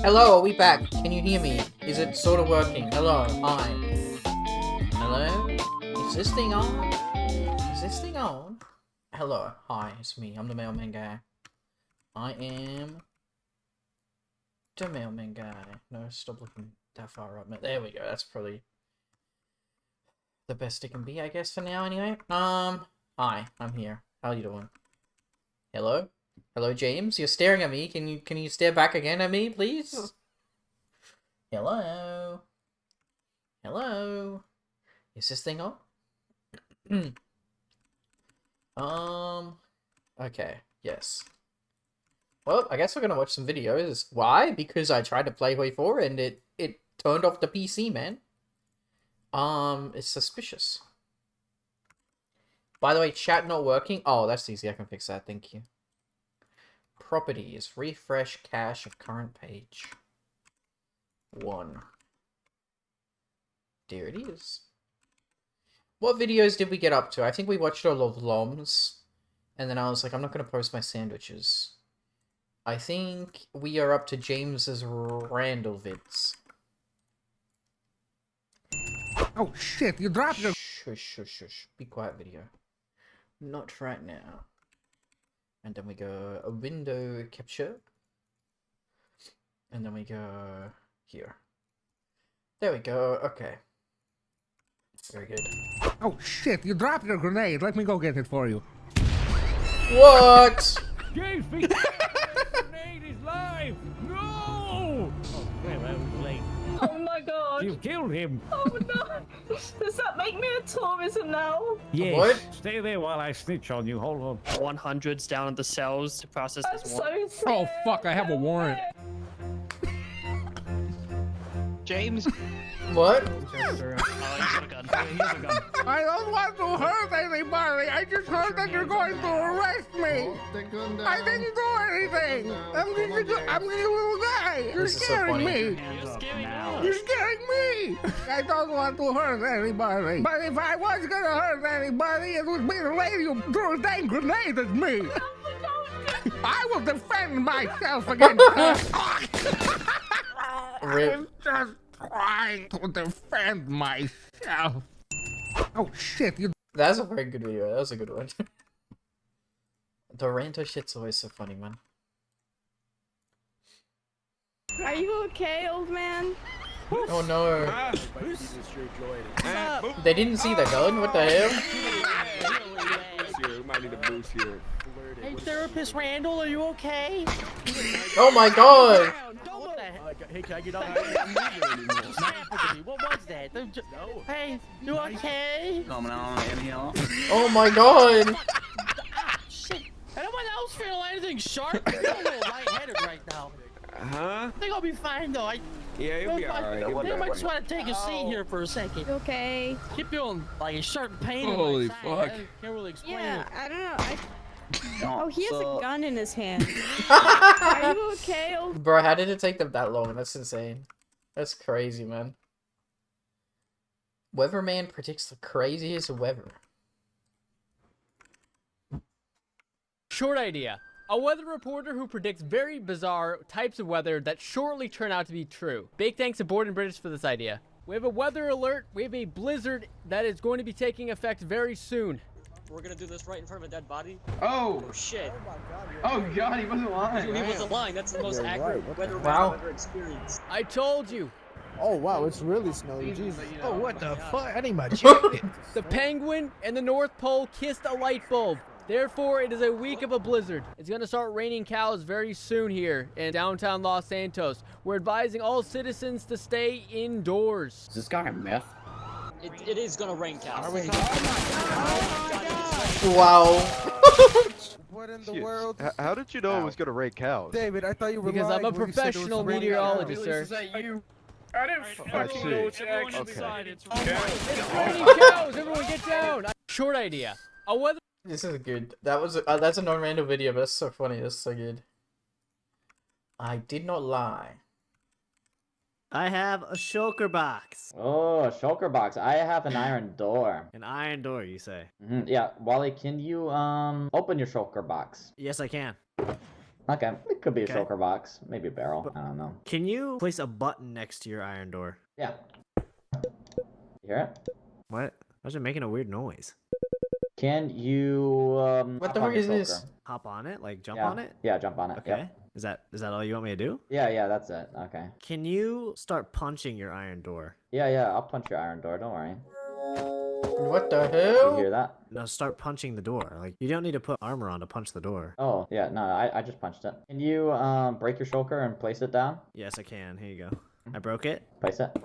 Hello, are we back? Can you hear me? Is it sort of working? Hello, hi. Hello? Is this thing on? Is this thing on? Hello, hi, it's me. I'm the mailman guy. I am the mailman guy. No, stop looking that far up. There we go. That's probably the best it can be, I guess, for now. Anyway, hi, I'm here. How you doing? Hello? Hello, James? You're staring at me. Can you stare back again at me, please? Hello? Hello? Is this thing on? Okay, yes. Well, I guess we're gonna watch some videos. Why? Because I tried to play Hoi 4 and it turned off the PC, man. It's suspicious. By the way, chat not working. Oh, that's easy. I can fix that. Thank you. Properties. Refresh cache of current page. 1. There it is. What videos did we get up to? I think we watched all of Lom's. And then I was like, I'm not going to post my sandwiches. I think we are up to James's Randall vids. Oh shit, you dropped your... Shush, shush, shush. Be quiet, video. Not right now. And then we go a window capture. And then we go here. There we go. Okay. Very good. Oh shit, you dropped your grenade. Let me go get it for you. What? James, the grenade is live! No! Oh, well, that was late. Oh my god! You killed him! Oh no! Does that make me a tourism now? Yes. What? Stay there while I snitch on you. Hold on. 100s down at the cells to process I'm this so warrant. sick. Oh fuck, I have a warrant. James. What? Oh, he's got a gun. He's got a gun. I don't want to hurt anybody. I just heard that you're going to arrest me. I didn't do anything. I'm just a little guy. You're This is so scaring funny. me. You're scaring us. You're scaring me. I don't want to hurt anybody. But if I was gonna hurt anybody, it would be the lady who threw a dang grenade at me. I will defend myself against her. Rip. I'm just trying to defend myself. Oh shit, you... That's a very good video. That was a good one. The Ranto shit's always so funny, man. Are you okay, old man? Oh no. What's up? They didn't see the gun? What the hell? We might need a boost here. Hey, Therapist Randall, are you okay? Oh my god! What the heck? Hey, can I get out? What happened to me? What was that? No. Hey, you okay? Oh my god! Ah, shit. Anyone else feel anything sharp? I feel a little lightheaded right now. Huh? I think I'll be fine though. Yeah, you'll be I alright. think I might just want to take a seat here for a second. You okay? Keep feeling like a sharp pain. Holy in my side. fuck. I can't really explain Yeah, it. I don't know. Oh, he has a gun in his hand. Are you okay, old... Bro, how did it take them that long? That's insane. That's crazy, man. Weatherman predicts the craziest weather. Short idea. A weather reporter who predicts very bizarre types of weather that shortly turn out to be true. Big thanks to Board and British for this idea. We have a weather alert. We have a blizzard that is going to be taking effect very soon. We're gonna do this right in front of a dead body. Oh! Oh shit. Oh god, he wasn't lying. He wasn't lying. That's the most accurate weather Wow. I've ever experienced. I told you. Oh wow, it's really snowy. Jesus. Oh, what the fuck? I need my jacket. The penguin and the North Pole kissed a light bulb. Therefore, it is a week of a blizzard. It's going to start raining cows very soon here in downtown Los Santos. We're advising all citizens to stay indoors. Is this guy a meth? It is gonna rain cows. Wow. What in the world? How did you know it was gonna rain cows? David, I thought you were Because lying I'm a when you said it was professional raining meteorologist, cows. sir. I didn't fucking know it's actually Okay. It's raining cows! Everyone get down! Short idea. A weather... This is good. That was that's a non-random video, but that's so funny. That's so good. I did not lie. I have a shulker box. Oh, a shulker box. I have an iron door. An iron door, you say? Yeah, Wally, can you open your shulker box? Yes, I can. Okay, it could be a Okay. shulker box, maybe a barrel. I don't know. Can you place a button next to your iron door? Yeah. You hear it? What? Why is it making a weird noise? Can you What the hop on fuck the is this? shulker? Hop on it? Like jump Yeah. on it? Yeah, jump on it. Okay. Yep. Is that all you want me to do? Yeah, that's it. Okay. Can you start punching your iron door? Yeah, I'll punch your iron door, don't worry. What the You hell? hear that? No, start punching the door. Like you don't need to put armor on to punch the door. Oh, yeah, no, I just punched it. Can you break your shulker and place it down? Yes, I can. Here you go. I broke it. Place it.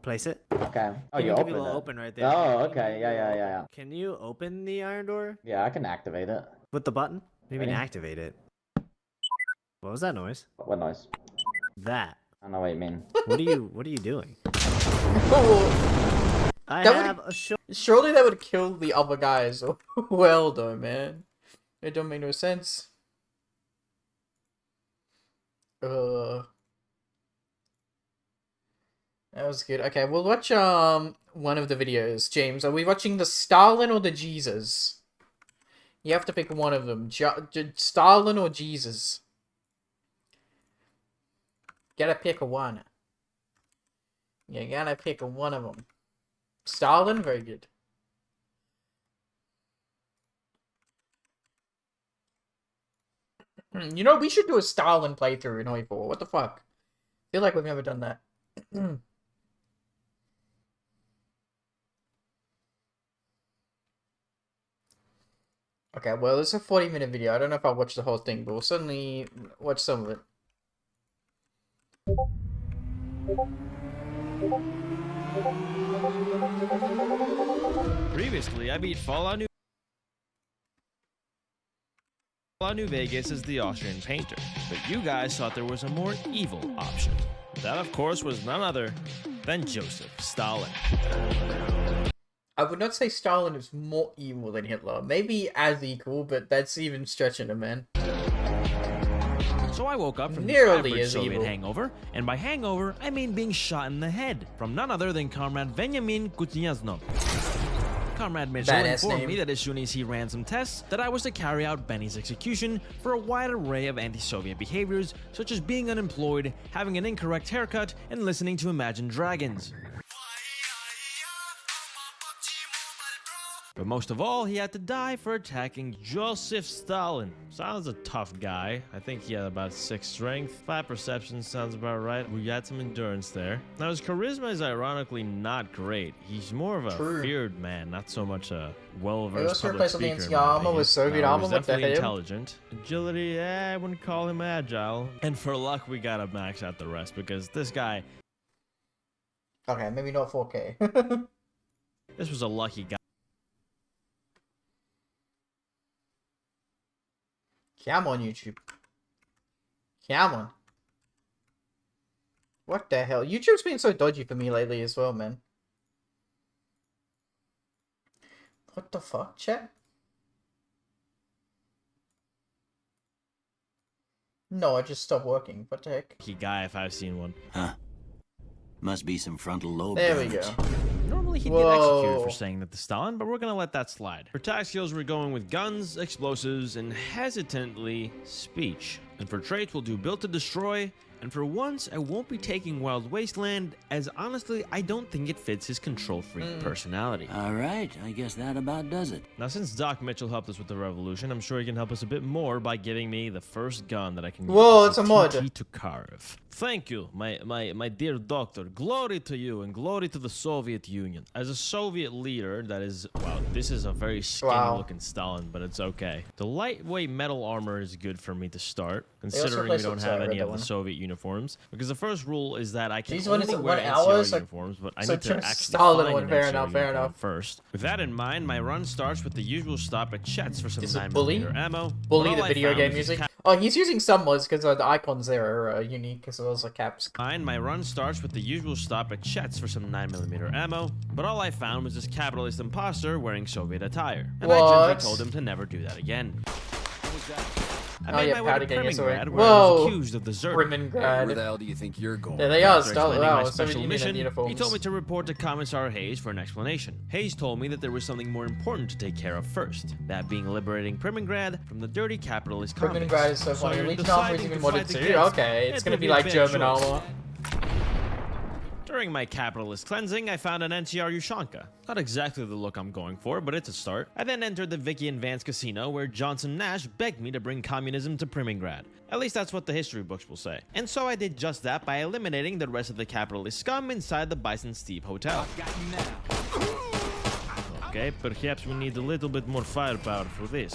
Place it. Okay. Oh, Can you give opened a little it. open right there. Oh, okay. Yeah. Can you open the iron door Yeah, I can activate it. with the button? Maybe Ready? activate it. What was that noise? What noise? That. I don't know what you mean. What are you doing? I That would- have a show. Surely that would kill the other guys. Well though, man. It don't make no sense. That was good. Okay, we'll watch one of the videos. James, are we watching the Stalin or the Jesus? You have to pick one of them. Stalin or Jesus? Gotta pick one. You gotta pick one of them. Stalin? Very good. You know, we should do a Stalin playthrough in Oi4. What the fuck? I feel like we've never done that. Okay, well, it's a 40-minute video. I don't know if I'll watch the whole thing, but we'll certainly watch some of it. Previously, I beat Fallout New Vegas as the Austrian painter, but you guys thought there was a more evil option. That, of course, was none other than Joseph Stalin. I would not say Stalin is more evil than Hitler. Maybe as equal, but that's even stretching it, man. So I woke up from Nearly the average as Soviet evil. hangover, and by hangover, I mean being shot in the head from none other than Comrade Veniamin Kuznetsov. Comrade Mitchell Badass informed name. me that as soon as he ran some tests, that I was to carry out Benny's execution for a wide array of anti-Soviet behaviors, such as being unemployed, having an incorrect haircut, and listening to Imagine Dragons. But most of all, he had to die for attacking Joseph Stalin. Sounds a tough guy. I think he had about 6 strength. 5 perception sounds about right. We got some endurance there. Now his charisma is ironically not great. He's more of a feared man, not so much a well-versed also public replace all the speaker. anti-armor with Soviet Now, armor, he's what the definitely hell? intelligent. Agility, I wouldn't call him agile. And for luck, we gotta max out the rest because this guy, Okay, maybe not 4K. this was a lucky guy. Come on, YouTube. Come on. What the hell? YouTube's been so dodgy for me lately as well, man. What the fuck, chat? No, I just stopped working. What the heck? Lucky guy if I've seen one. Huh. Must be some frontal lobe There we damage. go. Normally he'd get executed Whoa. for saying that to Stalin, but we're gonna let that slide. For attack skills, we're going with guns, explosives, and hesitantly, speech. And for traits, we'll do built to destroy, and for once, I won't be taking Wild Wasteland, as honestly, I don't think it fits his control freak personality. Alright, I guess that about does it. Now, since Doc Mitchell helped us with the revolution, I'm sure he can help us a bit more by giving me the first gun that I can Whoa, use, it's a the mod. TT Tokarev. Thank you, my dear doctor. Glory to you and glory to the Soviet Union. As a Soviet leader, that is, wow, this is a very skinny-looking Stalin, but it's okay. The lightweight metal armor is good for me to start, considering we replaced don't with, have I any read of that the one. Soviet uniforms. Because the first rule is that I can Geez, when is only it, wear 1 hour? NCR So- uniforms, but I so need to just actually Stalin find one. an Fair NCR enough, fair uniform enough. first. With that in mind, my run starts with the usual stop at Chet's for some Is it 9mm ammo. Bully but the all I video found game was this music. Oh, he's using some mods because the icons there are unique as well as the caps. My run starts with the usual stop at Chet's for some 9mm ammo, but all I found was this capitalist imposter wearing Soviet attire. And I What? gently told him to never do that again. I Oh made yeah, my way Patty to getting us away. Preminggrad, where I was Whoa! accused of deserting. Preminggrad. Where the hell do you think you're going? There they are, After still. explaining my Wow, so special many mission, uniforms. he told me to report to Commissar Hayes for an explanation. Hayes told me that there was something more important to take care of first, that being liberating Preminggrad from the dirty capitalist convicts. Preminggrad is so funny. you're Legion armor is deciding even to more fight too. against Okay, it's it gonna would be a like bad German choice. armor. During my capitalist cleansing, I found an NCR Ushanka. Not exactly the look I'm going for, but it's a start. I then entered the Vicky and Vance casino where Johnson Nash begged me to bring communism to Preminggrad. At least that's what the history books will say. And so I did just that by eliminating the rest of the capitalist scum inside the Bison Steve Hotel. Okay, perhaps we need a little bit more firepower for this.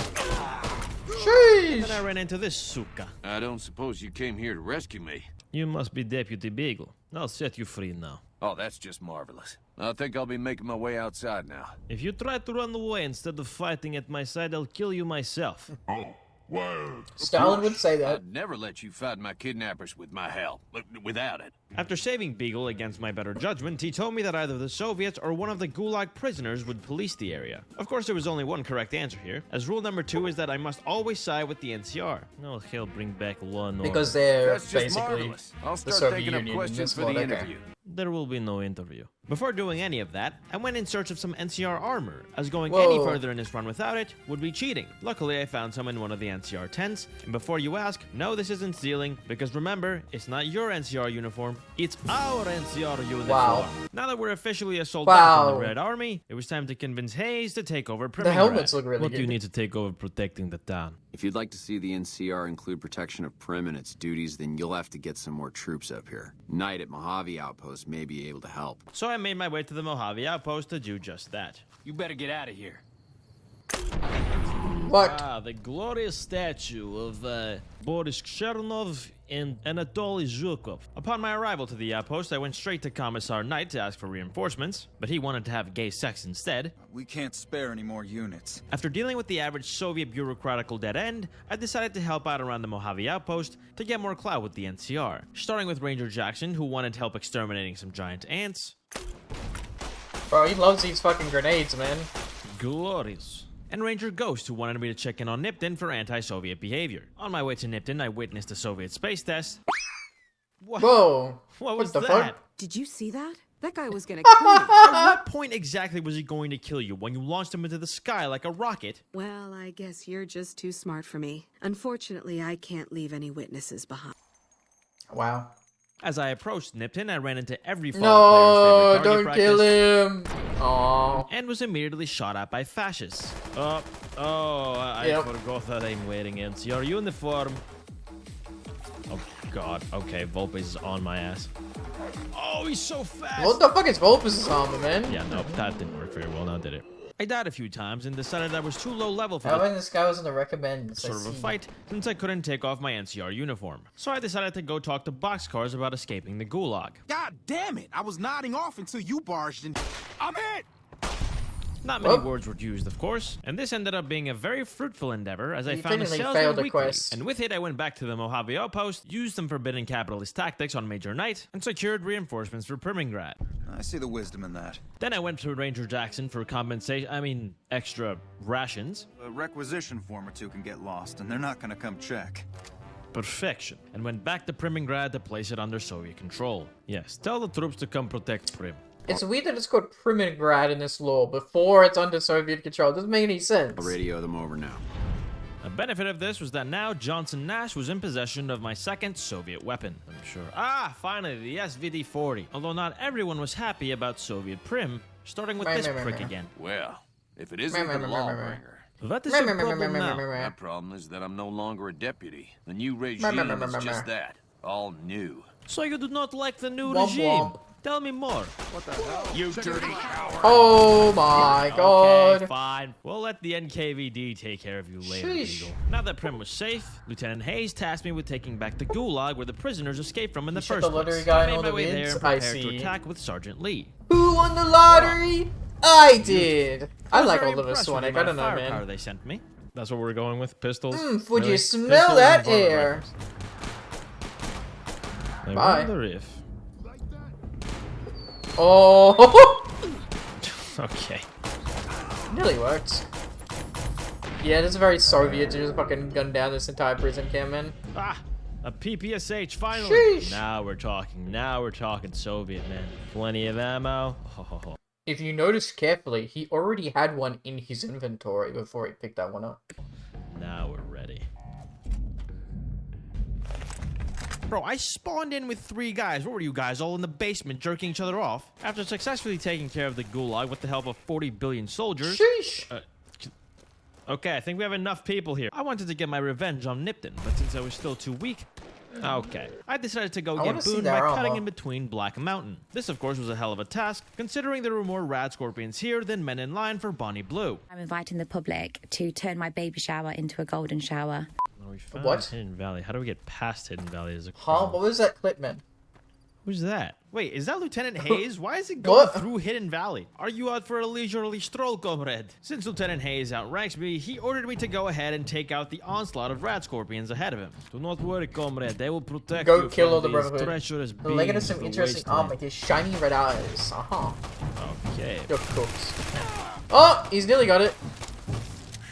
Sheesh! Then I ran into this suka. I don't suppose you came here to rescue me. You must be Deputy Beagle. I'll set you free now. Oh, that's just marvelous. I think I'll be making my way outside now. If you try to run away instead of fighting at my side, I'll kill you myself. Oh, well. Stalin would say that. I'd never let you fight my kidnappers with my help. Without it. After saving Beagle against my better judgment, he told me that either the Soviets or one of the Gulag prisoners would police the area. Of course, there was only one correct answer here, as rule number 2 is that I must always side with the NCR. No, hell, bring back law and order. Because they're That's just basically marvelous. I'll the start Soviet thinking of Union in questions this for the world. Okay. interview. There will be no interview. Before doing any of that, I went in search of some NCR armor, as going any Whoa. further in this run without it would be cheating. Luckily, I found some in one of the NCR tents, and before you ask, no, this isn't stealing, because remember, it's not your NCR uniform, it's our NCR uniform. Wow. Now that we're officially a soldier from the Wow. Red Army, it was time to convince Hayes to take over Preminggrad. The helmets look really What do you good. need to take over protecting the town? If you'd like to see the NCR include protection of Prim and its duties, then you'll have to get some more troops up here. Knight at Mojave Outpost may be able to help. So I made my way to the Mojave Outpost to do just that. You better get out of here. What? Ah, the glorious statue of Boris Chernov and Anatoly Zhukov. Upon my arrival to the outpost, I went straight to Commissar Knight to ask for reinforcements, but he wanted to have gay sex instead. We can't spare any more units. After dealing with the average Soviet bureaucratical dead end, I decided to help out around the Mojave Outpost to get more clout with the NCR. Starting with Ranger Jackson, who wanted help exterminating some giant ants. Bro, he loves these fucking grenades, man. Glorious. And Ranger Ghost, who wanted me to check in on Nipton for anti-Soviet behavior. On my way to Nipton, I witnessed a Soviet space test. Whoa. What was the that? fuck? Did you see that? That guy was gonna kill me. At what point exactly was he going to kill you? When you launched him into the sky like a rocket? Well, I guess you're just too smart for me. Unfortunately, I can't leave any witnesses behind. Wow. As I approached Nipton, I ran into every fallen No, player's favorite don't target kill practice, him. Aww. and was immediately shot at by fascists. I Yep. forgot that I'm wearing NCR uniform. Oh god, okay, Volpe is on my ass. Oh, he's so fast! What the fuck is Volpus' armor, man? Yeah, nope, that didn't work very well, now did it? I died a few times and decided I was too low level for How this guy was in the recommend? sort of a fight since I couldn't take off my NCR uniform. So I decided to go talk to boxcars about escaping the gulag. God damn it! I was nodding off until you barged in. I'm hit! Not many words were used, of course, and this ended up being a very fruitful endeavor as I You found a technically salesman failed the weekly, quest. and with it I went back to the Mojave Outpost, used some forbidden capitalist tactics on Major Knight, and secured reinforcements for Preminggrad. I see the wisdom in that. Then I went to Ranger Jackson for extra rations. A requisition form or two can get lost, and they're not gonna come check. Perfection. And went back to Preminggrad to place it under Soviet control. Yes, tell the troops to come protect Prim. It's weird that it's called Preminggrad in this lore before it's under Soviet control. It doesn't make any sense. I'll radio them over now. A benefit of this was that now Johnson Nash was in possession of my second Soviet weapon, I'm sure. Ah, finally, the SVD-40. Although not everyone was happy about Soviet Prim, starting with this prick again. Well, if it isn't the lawbringer. That is a problem now. My problem is that I'm no longer a deputy. The new regime is just that. All new. So you do not like the new Womp regime? womp. Tell me more. What the hell? You dirty coward! Oh my god. Okay, fine. We'll let the NKVD take care of you later, Sheesh. Beagle. Now that Prim was safe, Lieutenant Hayes tasked me with taking back the gulag where the prisoners escaped from in the shot first the lottery place. guy I in made all my the way there vids? and I prepared to see. attack with Sergeant Lee. Who won the lottery? I did. I was like very all of us, impressed with Sonic. the I amount don't of know, firepower man. they sent me. That's what we're going with? Pistols? Would Really? you smell Pistols that and varmint air? rifles. I Bye. wonder if... Oh. Okay. Nearly worked. Yeah, this is very Soviet to just fucking gun down this entire prison camp, man. Ah, a PPSH, finally. Sheesh. Now we're talking. Now we're talking Soviet, man. Plenty of ammo. Oh. If you notice carefully, he already had one in his inventory before he picked that one up. Now we're ready. Bro, I spawned in with 3 guys. What were you guys, all in the basement jerking each other off? After successfully taking care of the gulag with the help of 40 billion soldiers... Sheesh! Okay, I think we have enough people here. I wanted to get my revenge on Nipton, but since I was still too weak... Okay, I decided to go get Boone by cutting in between Black Mountain. This, of course, was a hell of a task, considering there were more rad scorpions here than men in line for Bonnie Blue. I'm inviting the public to turn my baby shower into a golden shower. We found What? Hidden Valley. How do we get past Hidden Valley as a Huh? What was that clip, man? Who's that? Wait, is that Lieutenant Hayes? Why is it going through Hidden Valley? Are you out for a leisurely stroll, comrade? Since Lieutenant Hayes outranks me, he ordered me to go ahead and take out the onslaught of rat scorpions ahead of him. Do not worry, comrade. They will protect you kill all the from these Brotherhood. treacherous The Legate has beings some of the interesting wasteland. armor. His shiny red eyes. Okay. You're cooks. Oh, he's nearly got it.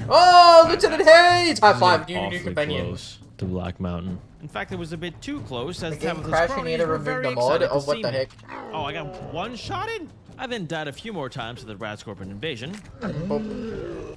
Oh, Lieutenant Hayes! High five, you new Awfully companion. close to Black Mountain. In fact, it was a bit too close as The game some of his crashed and he had cronies to were remove very the mod. excited to Oh, what see the me. heck? Oh, I got one shot in? I then died a few more times to the rat scorpion invasion.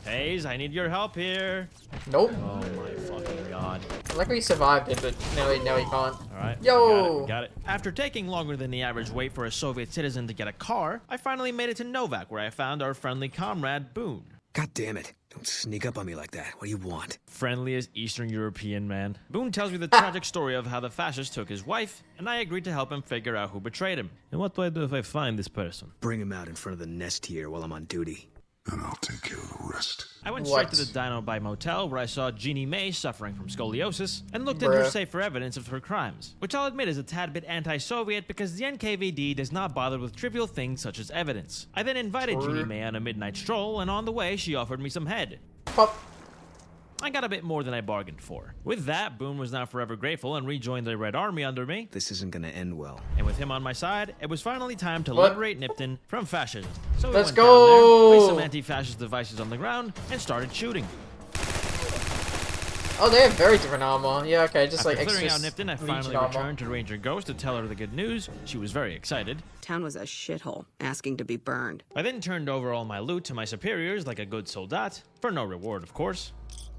Hayes, I need your help here. Nope. Oh my fucking god. I like how he survived it, but now he can't. Alright. Yo! We got it. After taking longer than the average wait for a Soviet citizen to get a car, I finally made it to Novak, where I found our friendly comrade, Boone. God damn it. Don't sneak up on me like that. What do you want? Friendliest Eastern European man. Boone tells me the tragic story of how the fascists took his wife, and I agreed to help him figure out who betrayed him. And what do I do if I find this person? Bring him out in front of the nest here while I'm on duty. And I'll take care of the rest. I went straight to the Dino By Motel, where I saw Jeannie May suffering from scoliosis, and looked in her safe for evidence of her crimes, which I'll admit is a tad bit anti-Soviet because the NKVD does not bother with trivial things such as evidence. I then invited Jeannie May on a midnight stroll, and on the way she offered me some head. Pop. I got a bit more than I bargained for. With that, Boone was now forever grateful and rejoined the Red Army under me. This isn't gonna end well. And with him on my side, it was finally time to liberate Nipton from fascism. So we Let's went go! down there, placed some anti-fascist devices on the ground, and started shooting. Oh, they have very different armor. Yeah, okay, just After like clearing extra out Nipton, I Legion finally armor. returned to Ranger Ghost to tell her the good news. She was very excited. Town was a shithole, asking to be burned. I then turned over all my loot to my superiors like a good soldat, for no reward, of course,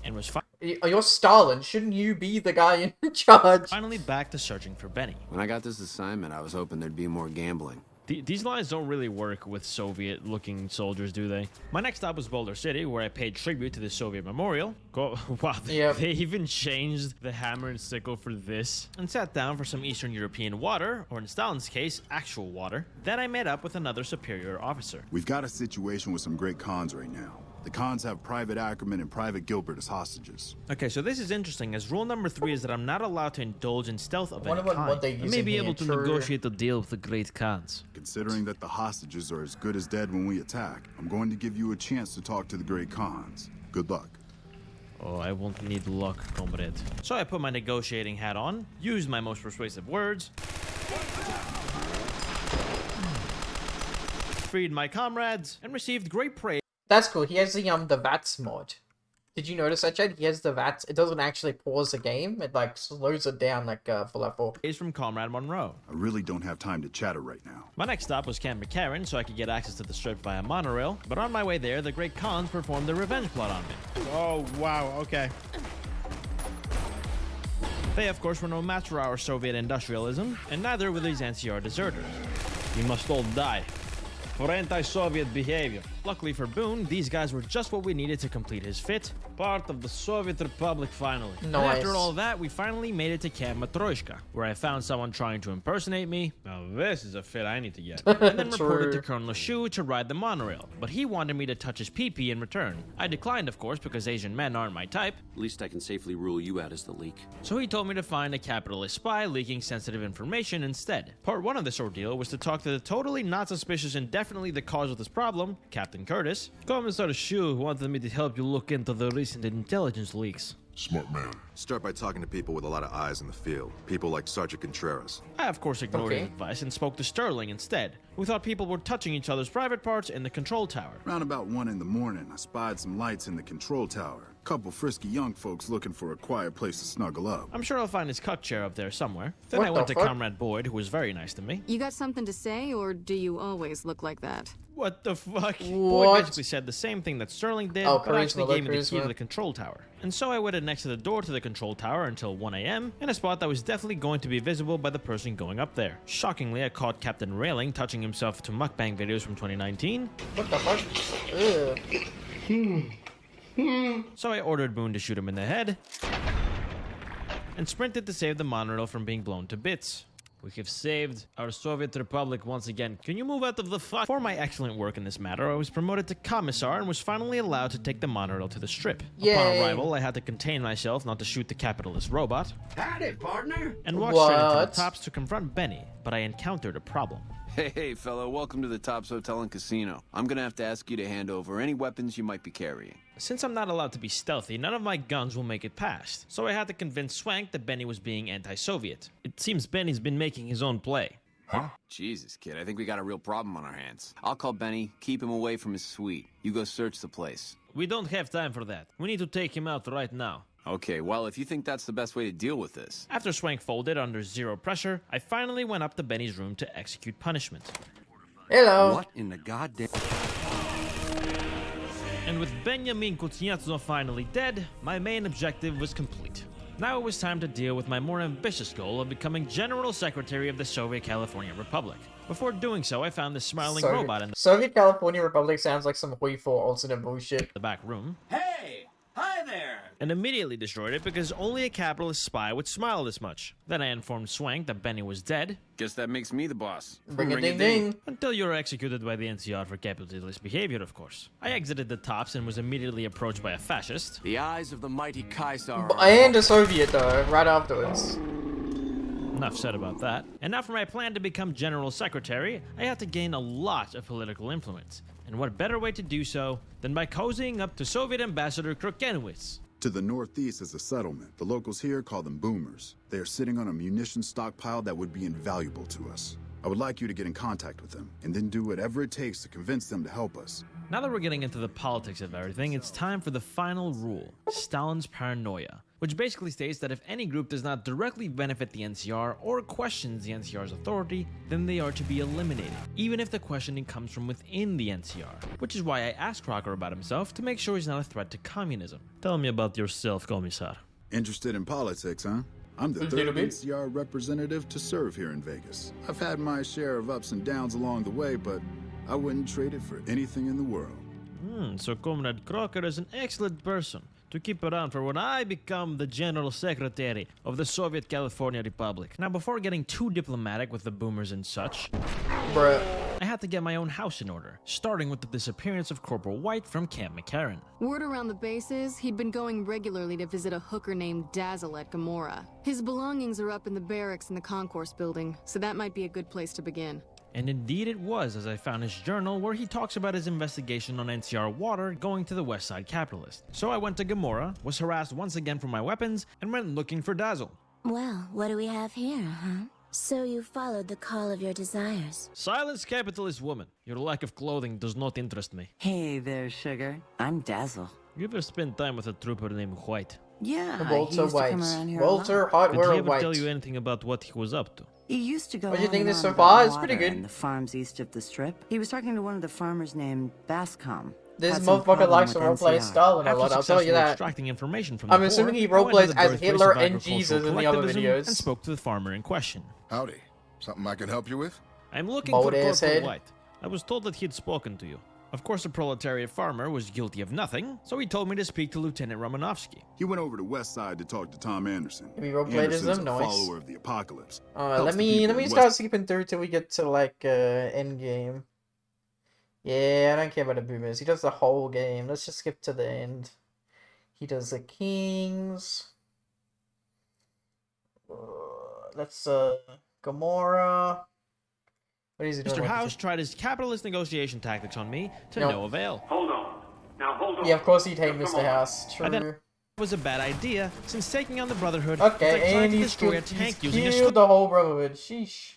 and was You're Stalin. Shouldn't you be the guy in charge? finally back to searching for Benny. When I got this assignment, I was hoping there'd be more gambling. These lines don't really work with Soviet-looking soldiers, do they? My next stop was Boulder City, where I paid tribute to the Soviet memorial. Wow, they even changed the hammer and sickle for this. And sat down for some Eastern European water, or in Stalin's case, actual water. Then I met up with another superior officer. We've got a situation with some great cons right now. The cons have Private Ackerman and Private Gilbert as hostages. Okay, so this is interesting, as rule number 3 is that I'm not allowed to indulge in stealth of any What kind. they I use may in be here, able to true. negotiate a deal with the great cons. Considering that the hostages are as good as dead when we attack, I'm going to give you a chance to talk to the great cons. Good luck. Oh, I won't need luck, comrade. So I put my negotiating hat on, used my most persuasive words, freed my comrades, and received great praise. That's cool. He has the VATS mod. Did you notice that, Chad? He has the VATS. It doesn't actually pause the game. It like slows it down like Fallout 4. Is from Comrade Monroe. I really don't have time to chatter right now. My next stop was Camp McCarran, so I could get access to the strip via monorail. But on my way there, the great cons performed their revenge plot on me. Oh, wow, okay. They, of course, were no match for our Soviet industrialism, and neither were these NCR deserters. You must all die for anti-Soviet behavior. Luckily for Boone, these guys were just what we needed to complete his fit. Part of the Soviet Republic finally. And Nice. after all that, we finally made it to Camp Matryoshka, where I found someone trying to impersonate me. Now this is a fit I need to get. And then reported to Colonel Shu to ride the monorail, but he wanted me to touch his pee-pee in return. I declined, of course, because Asian men aren't my type. At least I can safely rule you out as the leak. So he told me to find a capitalist spy leaking sensitive information instead. Part 1 of this ordeal was to talk to the totally not suspicious and definitely the cause of this problem, Captain Curtis. Commissar Shu wanted me to help you look into the recent intelligence leaks. Smart man. Start by talking to people with a lot of eyes in the field. People like Sergeant Contreras. I, of course, ignored his advice and spoke to Sterling instead, who thought people were touching each other's private parts in the control tower. Around about 1 in the morning, I spied some lights in the control tower. Couple frisky young folks looking for a quiet place to snuggle up. I'm sure I'll find his cuck chair up there somewhere. Then I went to Comrade Boyd, who was very nice to me. You got something to say, or do you always look like that? What the fuck? Boyd basically said the same thing that Sterling did, but actually gave me the key to the control tower. And so I waited next to the door to the control tower until 1 a.m. in a spot that was definitely going to be visible by the person going up there. Shockingly, I caught Captain Railing touching himself to mukbang videos from 2019. What the fuck? So I ordered Boone to shoot him in the head and sprinted to save the monorail from being blown to bits. We have saved our Soviet Republic once again. Can you move out of the fuck? For my excellent work in this matter, I was promoted to commissar and was finally allowed to take the monorail to the strip. Yay. Upon arrival, I had to contain myself not to shoot the capitalist robot. Howdy, partner. And walked straight into the tops to confront Benny, but I encountered a problem. Hey, fellow, welcome to the Tops Hotel and Casino. I'm gonna have to ask you to hand over any weapons you might be carrying. Since I'm not allowed to be stealthy, none of my guns will make it past. So I had to convince Swank that Benny was being anti-Soviet. It seems Benny's been making his own play. Huh? Jesus, kid, I think we got a real problem on our hands. I'll call Benny, keep him away from his suite. You go search the place. We don't have time for that. We need to take him out right now. Okay, well, if you think that's the best way to deal with this. After Swank folded under zero pressure, I finally went up to Benny's room to execute punishment. Hello. What in the goddamn... And with Benjamin Kuznetsov finally dead, my main objective was complete. Now it was time to deal with my more ambitious goal of becoming General Secretary of the Soviet California Republic. Before doing so, I found this smiling robot in the Soviet California Republic sounds like some Hui 4 alternate bullshit. The back room. Hey! Hi there! And immediately destroyed it because only a capitalist spy would smile this much. Then I informed Swank that Benny was dead. Guess that makes me the boss. Ring-a-ding-ding. Until you were executed by the NCR for capitalist behavior, of course. I exited the tops and was immediately approached by a fascist. The eyes of the mighty Kaiser. And a Soviet, though, right afterwards. Enough said about that. And now for my plan to become General Secretary, I had to gain a lot of political influence. And what better way to do so than by cozying up to Soviet Ambassador Krokenowitz. To the northeast is a settlement. The locals here call them boomers. They are sitting on a munitions stockpile that would be invaluable to us. I would like you to get in contact with them, and then do whatever it takes to convince them to help us. Now that we're getting into the politics of everything, it's time for the final rule, Stalin's paranoia, which basically states that if any group does not directly benefit the NCR or questions the NCR's authority, then they are to be eliminated, even if the questioning comes from within the NCR, which is why I asked Crocker about himself to make sure he's not a threat to communism. Tell me about yourself, Commissar. Interested in politics, huh? I'm the third NCR representative to serve here in Vegas. I've had my share of ups and downs along the way, but I wouldn't trade it for anything in the world. So Comrade Crocker is an excellent person to keep around for when I become the General Secretary of the Soviet California Republic. Now, before getting too diplomatic with the boomers and such, bruh, I had to get my own house in order, starting with the disappearance of Corporal White from Camp McCarran. Word around the base is he'd been going regularly to visit a hooker named Dazzle at Gamora. His belongings are up in the barracks in the concourse building, so that might be a good place to begin. And indeed it was, as I found his journal where he talks about his investigation on NCR water going to the West Side Capitalist. So I went to Gamora, was harassed once again for my weapons, and went looking for Dazzle. Well, what do we have here, huh? So you followed the call of your desires. Silence, capitalist woman. Your lack of clothing does not interest me. Hey there, sugar. I'm Dazzle. You ever spent time with a trooper named White? Yeah, Walter White. Walter Hardware Did he ever White. tell you anything about what he was up to? He used to go What do you on think and this on so about far? It's pretty water good. in the farms east of the strip. He was talking to one of the farmers named Bascom. This Had some motherfucker problem likes to with roleplay NCR. Stalin a lot, I'll tell you that. Extracting information from I'm the assuming he poor, I went to roleplays the as birthplace Hitler of and agricultural Jesus in the other collectivism videos. And spoke to the farmer in question. Howdy. Something I can help you with? I'm looking Bold for ass Corporal head. White. I was told that he had spoken to you. Of course, the proletariat farmer was guilty of nothing, so he told me to speak to Lieutenant Romanovsky. He went over to West Side to talk to Tom Anderson. We roleplayed as Anderson's them, a nice. follower of the apocalypse. Let Helps the me people in start West- skipping through till we get to like end game. Yeah, I don't care about the boomers. He does the whole game. Let's just skip to the end. He does the kings. Let's Gamora. What is he doing? Mr. House tried his capitalist negotiation tactics on me to no avail. Hold on. Now hold on. Yeah, of course he'd hate Just a Mr. moment. House. True. was a bad idea, since taking on the Brotherhood Okay, was like trying and to he's destroy a tank using a killed the whole Brotherhood. Sheesh.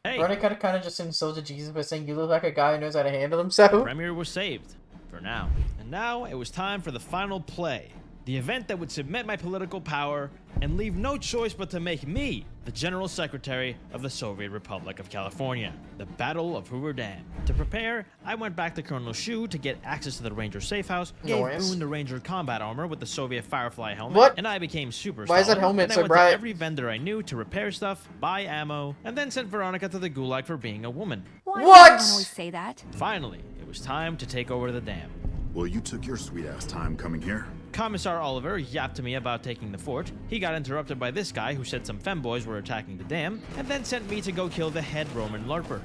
Hey. Veronica kind of just insulted Jesus by saying you look like a guy who knows how to handle himself. Premier was saved. For now. And now it was time for the final play. The event that would cement my political power and leave no choice but to make me the General Secretary of the Soviet Republic of California. The Battle of Hoover Dam. To prepare, I went back to Colonel Shu to get access to the Ranger safe house, gave Boone the Ranger combat armor with the Soviet Firefly helmet, What? and I became super Why is that Stalin. helmet And I so went bright? to every vendor I knew to repair stuff, buy ammo, and then sent Veronica to the gulag for being a woman. Why What? does everyone always say that? Finally, it was time to take over the dam. Well, you took your sweet-ass time coming here. Commissar Oliver yapped to me about taking the fort. He got interrupted by this guy who said some femboys were attacking the dam, and then sent me to go kill the head Roman LARPer.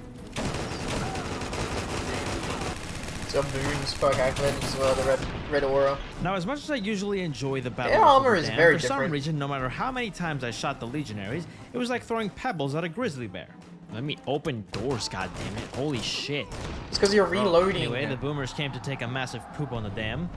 Some moons fuck accolades as well, the red aura. Now, as much as I usually enjoy the battle, Their of armor Hoover is Dam, very for some different. reason, no matter how many times I shot the legionaries, it was like throwing pebbles at a grizzly bear. Let me open doors, goddammit. Holy shit. It's because you're reloading. Anyway, the boomers came to take a massive poop on the dam.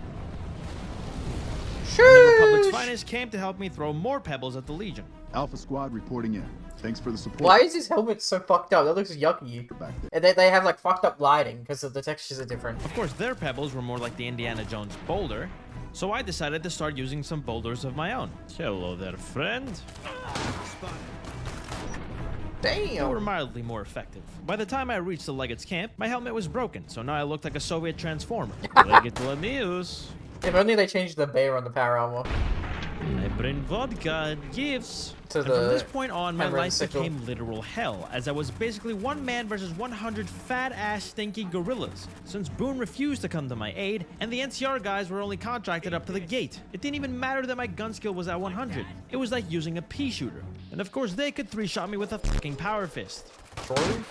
Sure. And the Republic's finest came to help me throw more pebbles at the Legion. Alpha Squad reporting in. Thanks for the support. Why is his helmet so fucked up? That looks yucky. And they have like fucked up lighting because the textures are different. Of course, their pebbles were more like the Indiana Jones boulder, so I decided to start using some boulders of my own. Hello there, friend. They Damn. were mildly more effective. By the time I reached the Legate's camp, my helmet was broken, so now I looked like a Soviet transformer. Legate Lemius. If only they changed the bear on the power armor. I bring vodka and gifts. To And the from this point on, my Hammer and life sickle. became literal hell, as I was basically one man versus 100 fat-ass stinky gorillas. Since Boone refused to come to my aid, and the NCR guys were only contracted up to the gate. It didn't even matter that my gun skill was at 100. It was like using a pea shooter. And of course, they could three-shot me with a fucking power fist. True.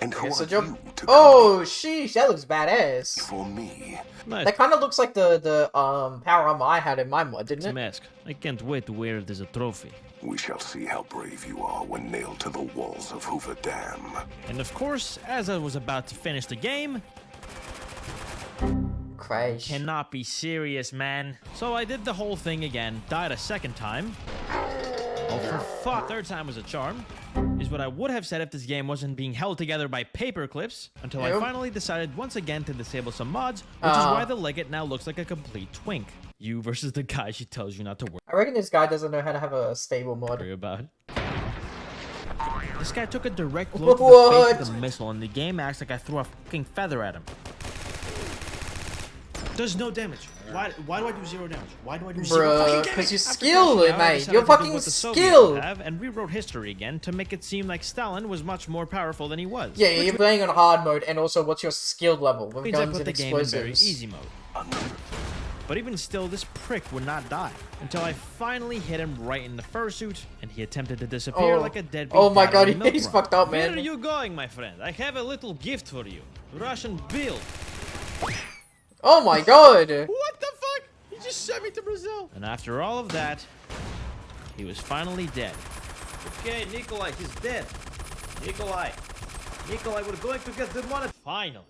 And who It's a are joke. you to Oh, sheesh, that looks badass. for me? Nice. That kind of looks like the power armor I had in my mod, didn't It's a it? mask. I can't wait to wear it as a trophy. We shall see how brave you are when nailed to the walls of Hoover Dam. And of course, as I was about to finish the game, Crash. cannot be serious, man. So I did the whole thing again, died a second time. Oh, for fuck. Third time was a charm. Is what I would have said if this game wasn't being held together by paper clips, until I Ew. finally decided once again to disable some mods, which is why the Legate now looks like a complete twink. You versus the guy she tells you not to I reckon this guy doesn't know how to have a stable mod. worry about. This guy took a direct blow to the What? face with a missile, and the game acts like I threw a fucking feather at him. Does no damage. Why do I do zero damage? Why do I do zero fucking Bruh, damage? because you're After skilled, crashing out, I mate. decided You're to do fucking what the Soviets skilled. have and rewrote history again to make it seem like Stalin was much more powerful than he was. Yeah, you're playing on hard mode, and also what's your skill level with Means I guns put and the game in very explosives. easy mode. But even still, this prick would not die until I finally hit him right in the fursuit, and he attempted to disappear Oh. like a deadbeat. Oh my dad god, on a milk he's run. fucked up, Where man. are you going, my friend? I have a little gift for you. Russian bill. Oh my god! What the fuck? He just sent me to Brazil. And after all of that, he was finally dead. Okay, Nikolai, he's dead. Nikolai, we're going to get the money. Finally.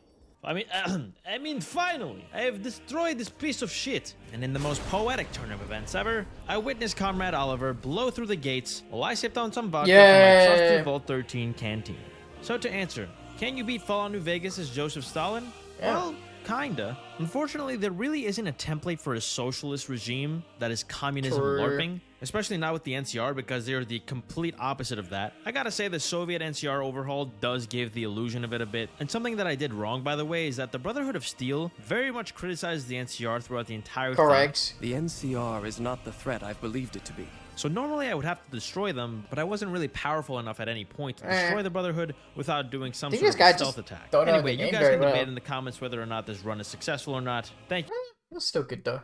I mean, finally, I have destroyed this piece of shit. And in the most poetic turn of events ever, I witnessed Comrade Oliver blow through the gates while I sipped on some vodka from my trusty Yeah. Vault 13 canteen. So to answer, can you beat Fallout New Vegas as Joseph Stalin? Yeah. Well, kinda. Unfortunately, there really isn't a template for a socialist regime that is communism True. LARPing, especially not with the NCR because they're the complete opposite of that. I gotta say the Soviet NCR overhaul does give the illusion of it a bit. And something that I did wrong, by the way, is that the Brotherhood of Steel very much criticized the NCR throughout the entire thing. Correct. The NCR is not the threat I've believed it to be. So normally I would have to destroy them, but I wasn't really powerful enough at any point to Eh. destroy the Brotherhood without doing some Think sort this of guy a stealth just attack. don't know Anyway, the you game guys very can debate well. in the comments whether or not this run is successful or not. Thank you. That's still good though.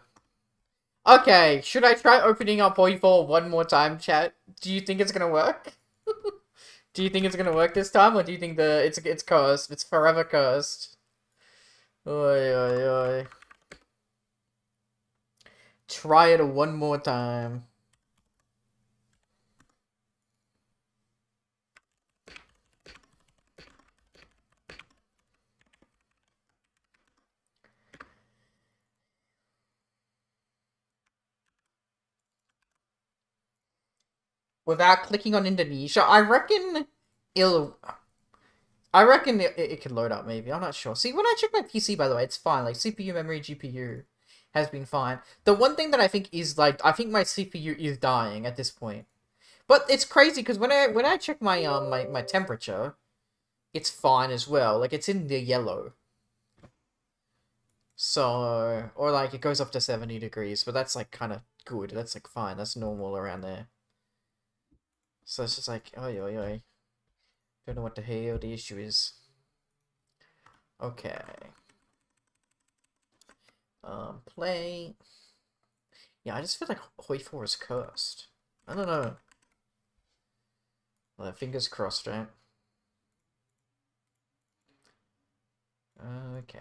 Okay, should I try opening up Polyfall one more time, chat? Do you think it's gonna work? Do you think it's gonna work this time, or do you think it's cursed? It's forever cursed. Oi, oi, oi. Try it one more time. without clicking on Indonesia, I reckon it'll... I reckon it can load up, maybe. I'm not sure. See, when I check my PC, by the way, it's fine. Like, CPU, memory, GPU has been fine. The one thing that I think is, like, I think my CPU is dying at this point. But it's crazy, because when I check my, my temperature, it's fine as well. Like, it's in the yellow. So, or, like, it goes up to 70 degrees, but that's, like, kind of good. That's, like, fine. That's normal around there. So it's just like, oi, oi, oi. Don't know what the hell the issue is. Okay. Play. Yeah, I just feel like Hoi 4 is cursed. I don't know. Well, fingers crossed, right? Okay.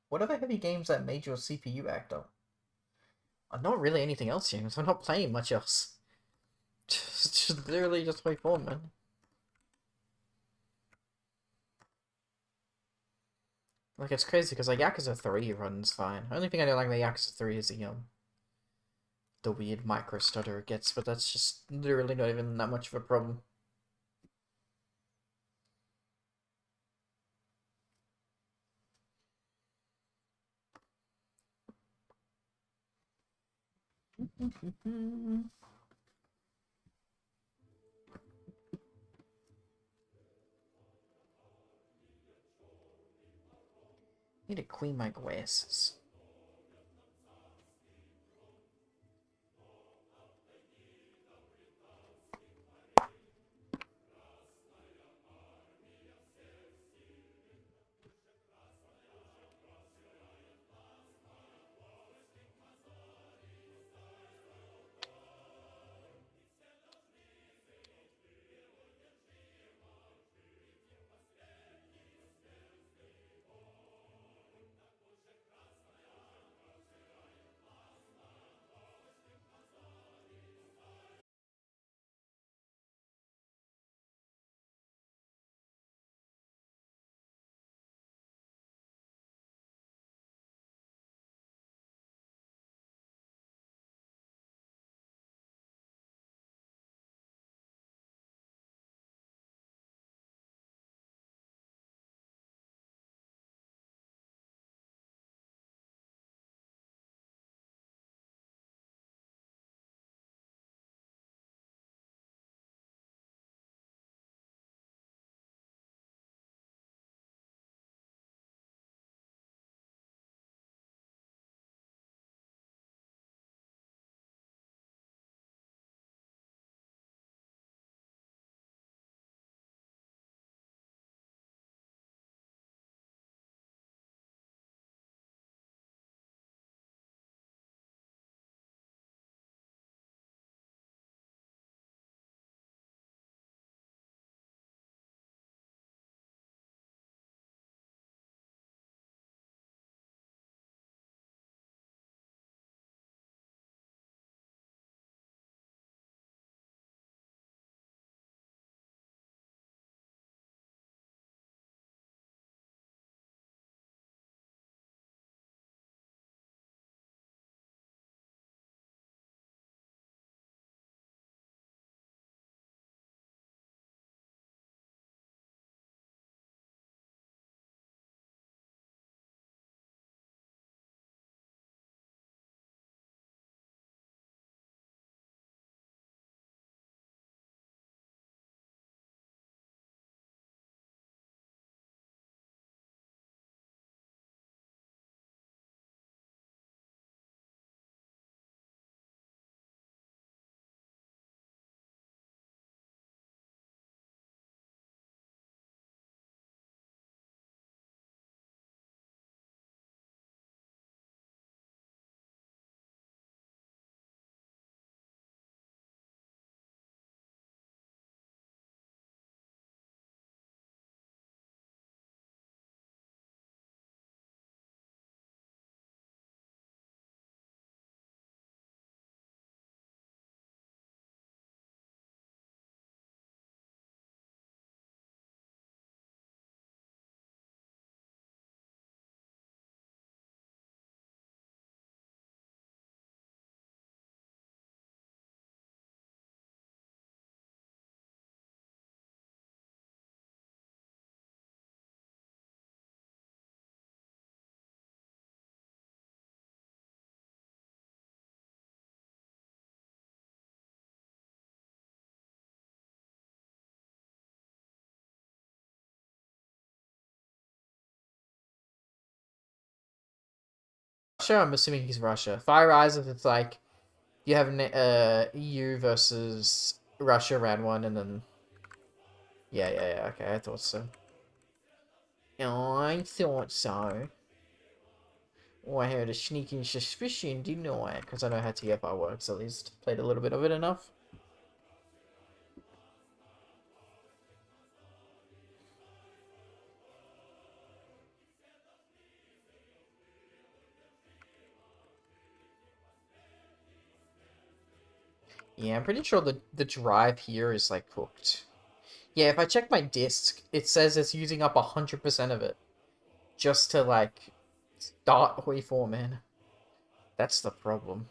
What other heavy games that made your CPU act up? Not really anything else, James. I'm not playing much else. Just literally just Hoi 4, man. Like, it's crazy, because, like, Yakuza 3 runs fine. The only thing I don't like about Yakuza 3 is the weird micro stutter it gets, but that's just literally not even that much of a problem. Need to clean my glasses. I'm assuming he's Russia. Fire Eyes, if it's like you have EU versus Russia round one, and then yeah. Okay, I thought so. I thought so. Oh, I had a sneaking suspicion, didn't I? Because I know how TFR works, at least. Played a little bit of it enough. Yeah, I'm pretty sure the drive here is, like, cooked. Yeah, if I check my disk, it says it's using up 100% of it. Just to, like, start Hoi 4, man. That's the problem.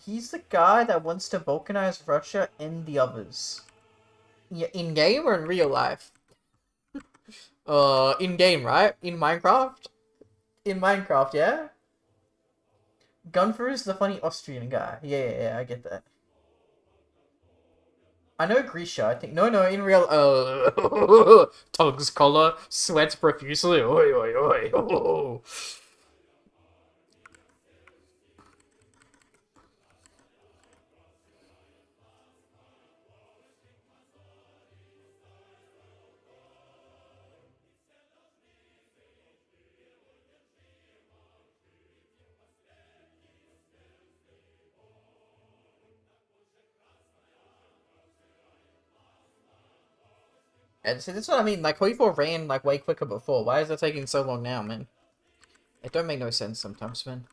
He's the guy that wants to balkanize Russia and the others. Yeah, in game or in real life? In game, right? In Minecraft? In Minecraft, yeah? Gunfer's the funny Austrian guy. Yeah, I get that. I know Grisha, I think. No, in real. Tugs collar, sweats profusely. Oi, oi, oi. Oh. And so that's what I mean. Like, Hoi4 ran, like, way quicker before. Why is it taking so long now, man? It don't make no sense sometimes, man.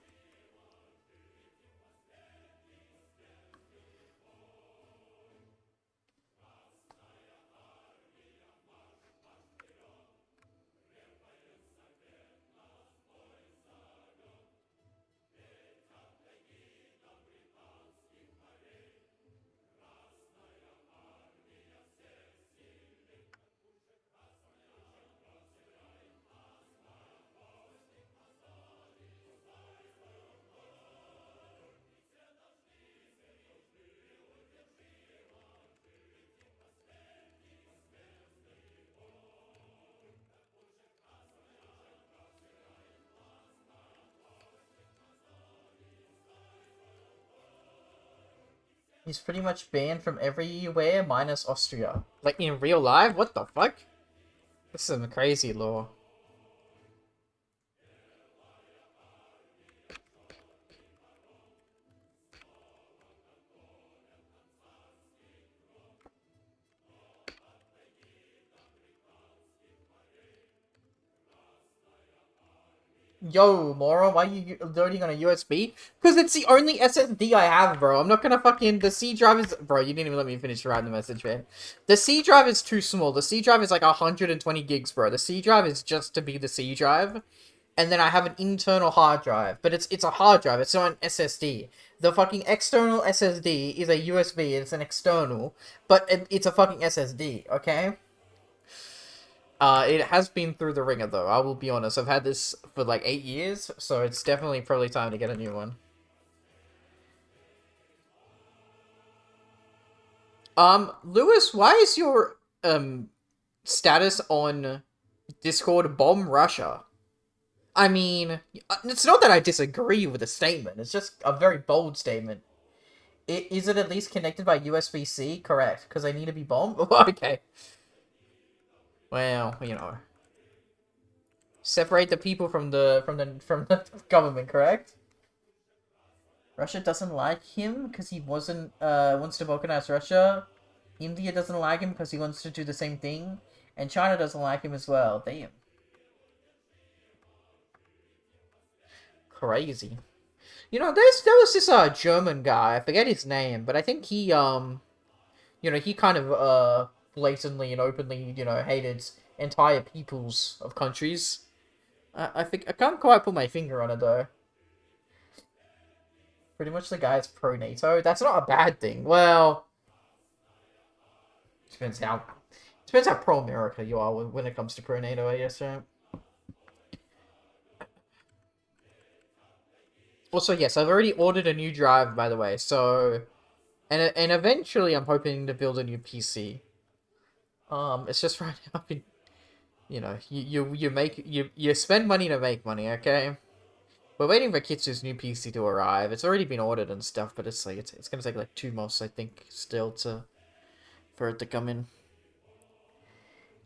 He's pretty much banned from everywhere minus Austria. Like, in real life? What the fuck? This is some crazy law. Yo, Mora, why are you loading on a USB? Because it's the only SSD I have, bro. I'm not gonna fucking... The C drive is... Bro, you didn't even let me finish writing the message, man. The C drive is too small. The C drive is like 120 gigs, bro. The C drive is just to be the C drive. And then I have an internal hard drive. But it's a hard drive. It's not an SSD. The fucking external SSD is a USB. It's an external. But it's a fucking SSD, okay? It has been through the ringer, though. I will be honest. I've had this for like 8 years, so it's definitely probably time to get a new one. Lewis, why is your, status on Discord bomb Russia? I mean, it's not that I disagree with the statement. It's just a very bold statement. Is it at least connected by USB-C? Correct, because I need to be bombed? Okay. Well, you know, separate the people from the government, correct? Russia doesn't like him because he wants to balkanize Russia. India doesn't like him because he wants to do the same thing, and China doesn't like him as well. Damn, crazy. You know, there was this German guy. I forget his name, but I think he you know, he kind of blatantly and openly, you know, hated entire peoples of countries. I think I can't quite put my finger on it though. Pretty much the guy's pro NATO. That's not a bad thing. Well, depends how pro America you are when it comes to pro NATO, I guess. Right? Also, yes, I've already ordered a new drive, by the way. So, and eventually, I'm hoping to build a new PC. It's just right now, I've been, you know, you spend money to make money, okay? We're waiting for Kitsu's new PC to arrive. It's already been ordered and stuff, but it's like it's gonna take like 2 months, I think, still for it to come in.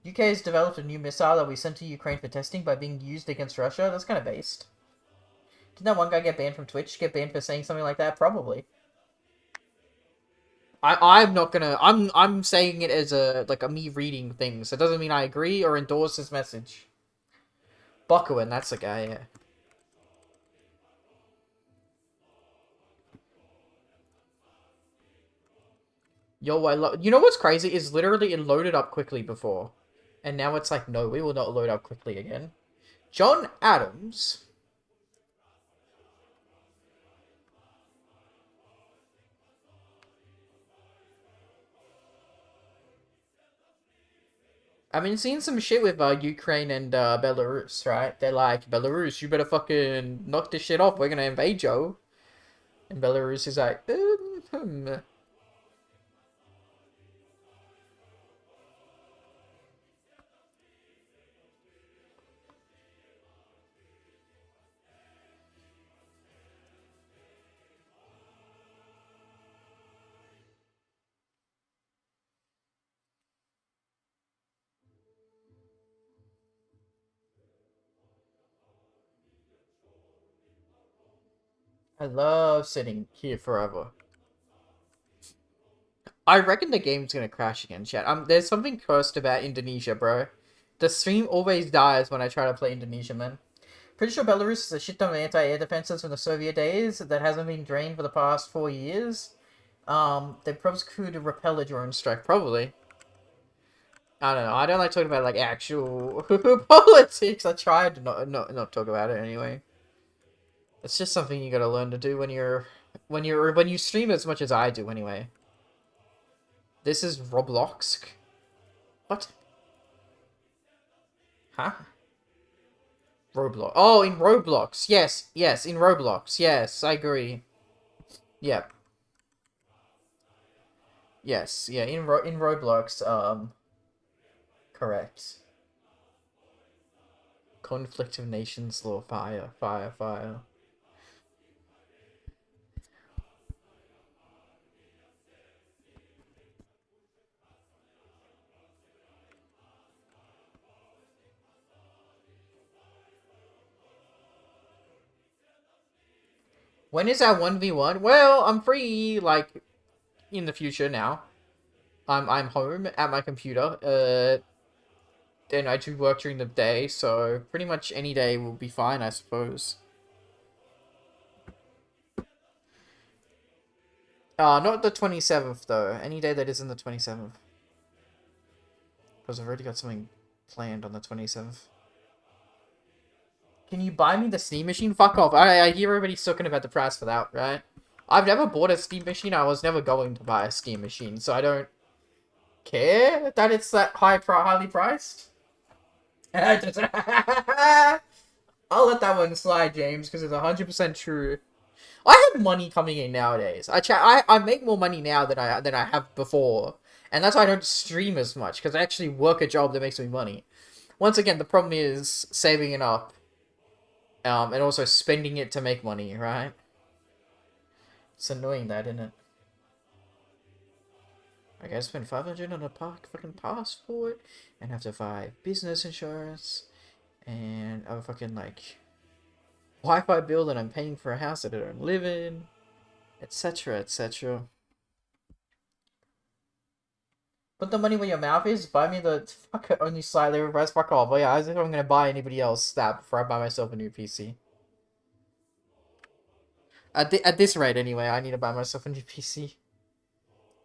UK has developed a new missile that we sent to Ukraine for testing by being used against Russia. That's kind of based. Did that one guy get banned from Twitch? Get banned for saying something like that? Probably. I'm not gonna. I'm saying it as a me reading things. It doesn't mean I agree or endorse his message. Buckowin, that's the guy. Yeah. Yo, you know what's crazy is literally it loaded up quickly before, and now it's like no, we will not load up quickly again. John Adams. I've been seeing some shit with Ukraine and Belarus, right? They're like, Belarus, you better fucking knock this shit off. We're gonna invade you. And Belarus is like, I love sitting here forever. I reckon the game's gonna crash again, chat. There's something cursed about Indonesia, bro. The stream always dies when I try to play Indonesia, man. Pretty sure Belarus is a shit ton of anti-air defenses from the Soviet days that hasn't been drained for the past 4 years. They probably could repel a drone strike, probably. I don't know. I don't like talking about like actual politics. I try to not talk about it anyway. It's just something you gotta learn to do when you stream as much as I do anyway. This is Roblox. What? Huh? Roblox. Oh, in Roblox. Yes, yes, in Roblox. Yes, I agree. Yep. Yes, yeah, in Roblox, correct. Conflict of Nations law, fire, fire, fire. When is our 1v1? Well, I'm free, like, in the future now. I'm home at my computer, and I do work during the day, so pretty much any day will be fine, I suppose. Not the 27th, though. Any day that isn't the 27th. Because I've already got something planned on the 27th. Can you buy me the Steam machine? Fuck off. I hear everybody's talking about the price for that, right? I've never bought a Steam machine. I was never going to buy a Steam machine, so I don't care that it's that highly priced. I'll let that one slide, James, because it's 100% true. I have money coming in nowadays. I make more money now than I have before, and that's why I don't stream as much, because I actually work a job that makes me money. Once again, the problem is saving it up, and also spending it to make money, right? It's annoying that, isn't it? I gotta spend 500 on a fucking passport, and have to buy business insurance, and a fucking, like, Wi-Fi bill that I'm paying for a house that I don't live in, etc, etc. Put the money where your mouth is, buy me the only slightly reverse, fuck off. But yeah, as if I'm gonna buy anybody else that before I buy myself a new PC. At this rate anyway, I need to buy myself a new PC.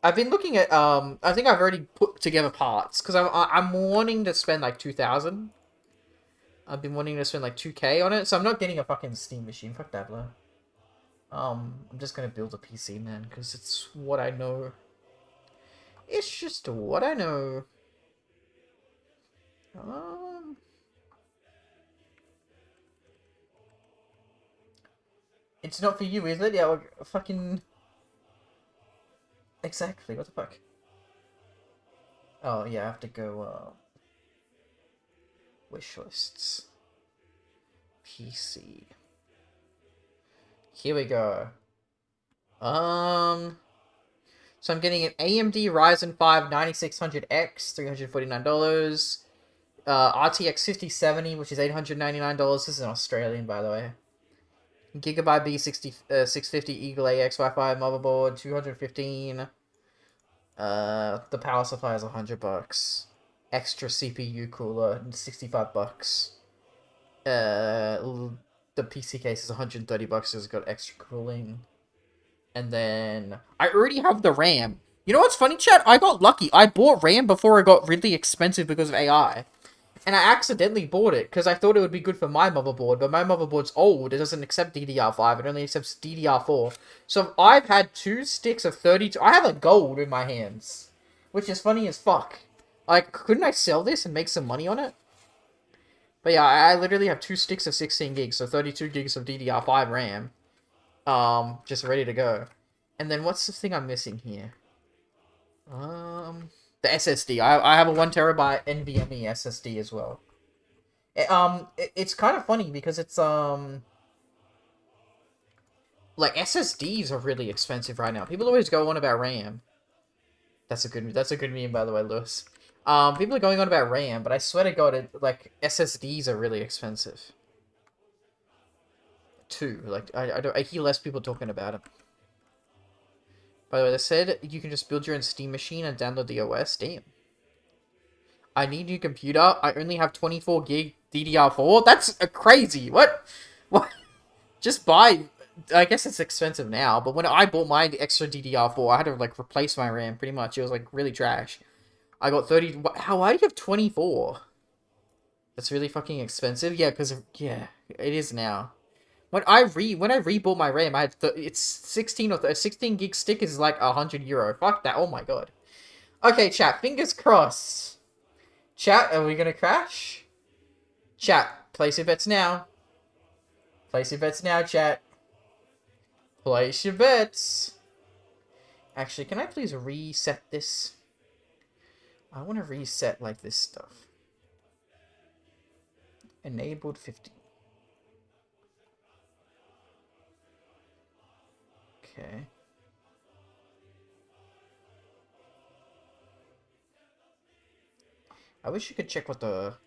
I've been looking at, I think I've already put together parts, because I'm wanting to spend like 2,000. I've been wanting to spend like 2K on it, so I'm not getting a fucking Steam machine. Fuck that, bro. I'm just gonna build a PC, man, because it's what I know. It's just what I know. It's not for you, is it? Yeah, well, fucking... Exactly, what the fuck? Oh, yeah, I have to go, wish lists. PC. Here we go. So I'm getting an AMD Ryzen 5 9600X, $349. RTX 5070, which is $899. This is an Australian, by the way. Gigabyte B60 650 Eagle AX Wi-Fi motherboard, 215. The power supply is $100. Extra CPU cooler, $65. The PC case is $130. It's got extra cooling. And then I already have the RAM. You know what's funny, chat? I got lucky. I bought RAM before it got really expensive because of AI. And I accidentally bought it because I thought it would be good for my motherboard, but my motherboard's old. It doesn't accept DDR5. It only accepts DDR4. So I've had 2 sticks of 32. I have a gold in my hands, which is funny as fuck. Like, couldn't I sell this and make some money on it? But yeah, I literally have 2 sticks of 16 gigs, so 32 gigs of DDR5 RAM. Just ready to go. And then what's the thing I'm missing here? The SSD. I have a 1TB NVMe SSD as well. It's kind of funny because it's, like, SSDs are really expensive right now. People always go on about RAM. That's a good meme, by the way, Lewis. People are going on about RAM, but I swear to God, like, SSDs are really expensive. Too. Like, I hear less people talking about it. By the way, they said you can just build your own Steam machine and download the OS. Damn. I need a new computer. I only have 24 gig DDR4. That's crazy. What? What? Just buy... I guess it's expensive now, but when I bought my extra DDR4, I had to, like, replace my RAM, pretty much. It was, like, really trash. I got 30... Why do you have 24? That's really fucking expensive? Yeah, because... Yeah, it is now. When I rebought my RAM, I had it's 16 or 16 gig stick is like €100. Fuck that! Oh my god. Okay, chat. Fingers crossed. Chat, are we gonna crash? Chat, place your bets now. Place your bets now, chat. Place your bets. Actually, can I please reset this? I want to reset like this stuff. Enabled 50. Okay. I wish you could check what the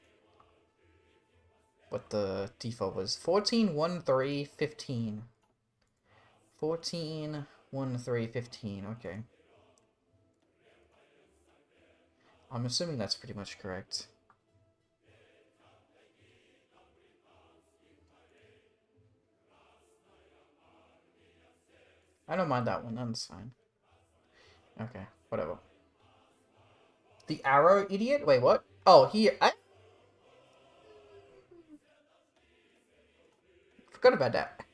default was. 14.13.15. 14.13.15. Okay. I'm assuming that's pretty much correct. I don't mind that one. That's fine. Okay, whatever. The arrow idiot? Wait, what? Oh, forgot about that.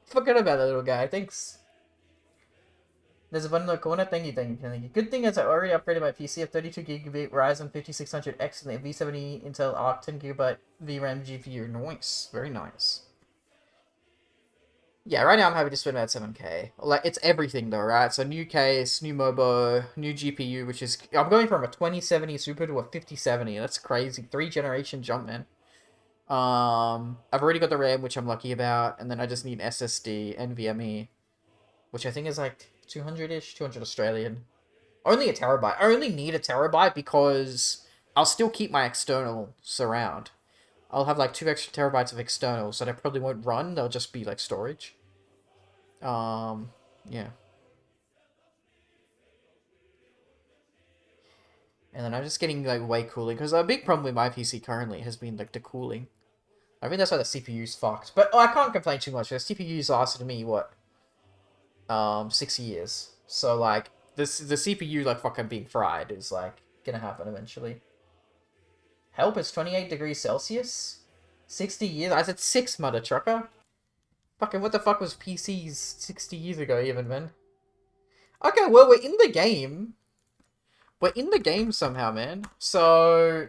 Forgot about that little guy. Thanks. There's a button in the corner. Thank you, thank you, thank you. Good thing is I already upgraded my PC of 32GB Ryzen 5600X and the V70 Intel Arc 10GB VRAM GPU. Nice. Very nice. Yeah, right now I'm happy to spend about 7K. Like, it's everything though, right? So new case, new MOBO, new GPU, which is... I'm going from a 2070 Super to a 5070. That's crazy. 3-generation jump, man. I've already got the RAM, which I'm lucky about, and then I just need SSD, NVMe, which I think is like 200-ish, 200 Australian. Only a terabyte. I only need a terabyte because I'll still keep my externals around. I'll have like 2 extra terabytes of externals that I probably won't run. They'll just be like storage. Yeah. And then I'm just getting like way cooling because a big problem with my PC currently has been like the cooling. I think that's why the CPU's fucked. But I can't complain too much. The CPU's lasted me what? 6 years. So like the CPU like fucking being fried is like gonna happen eventually. Help, it's 28 degrees Celsius? 60 years? I said 6, mother trucker. Fucking what the fuck was PCs 60 years ago even, man? Okay, well, we're in the game. We're in the game somehow, man. So,